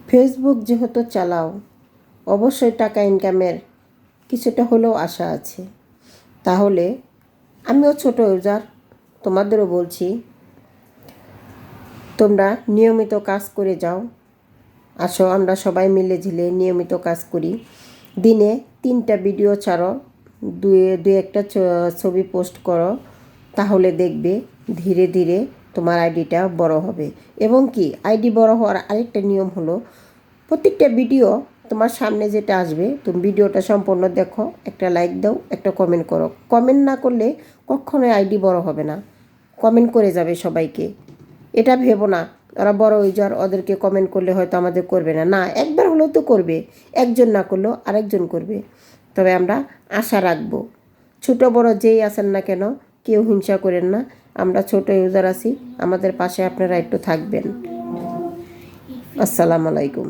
Facebook যেহেতু চালাও, অবশ্যই টাকা ইনকামের কিছুটা হলেও আশা আছে। তাহলে আমিও ছোট ইউজার, তোমাদেরও বলছি, তোমরা নিয়মিত কাজ করে যাও। আসো আমরা সবাই মিলে ঝিলে নিয়মিত কাজ করি। দিনে 3টা ভিডিও ছাড়ো, দুই একটা ছবি পোস্ট করো, তাহলে দেখবে ধীরে ধীরে তোমার আইডিটা বড় হবে। এবং কি আইডি বড় হওয়ার আরেকটা নিয়ম হলো, প্রত্যেকটা ভিডিও তোমার সামনে যেটা আসবে, তুমি ভিডিওটা সম্পূর্ণ দেখো, একটা লাইক দাও, একটা কমেন্ট করো। কমেন্ট না করলে কখনোই আইডি বড় হবে না। কমেন্ট করে যাবে সবাইকে, এটা ভেবো না ওরা বড় ইউজার, ওদেরকে কমেন্ট করলে হয়তো আমাদের করবে না। না, একবার হলেও তো করবে, একজন না করলেও আরেকজন করবে। তবে আমরা আশা রাখবো, ছোট বড় যেই আছেন না কেন কেউ হিংসা করেন না। আমরা ছোট ইউজার আছি, আমাদের পাশে আপনারা একটু থাকবেন। আসসালামু আলাইকুম।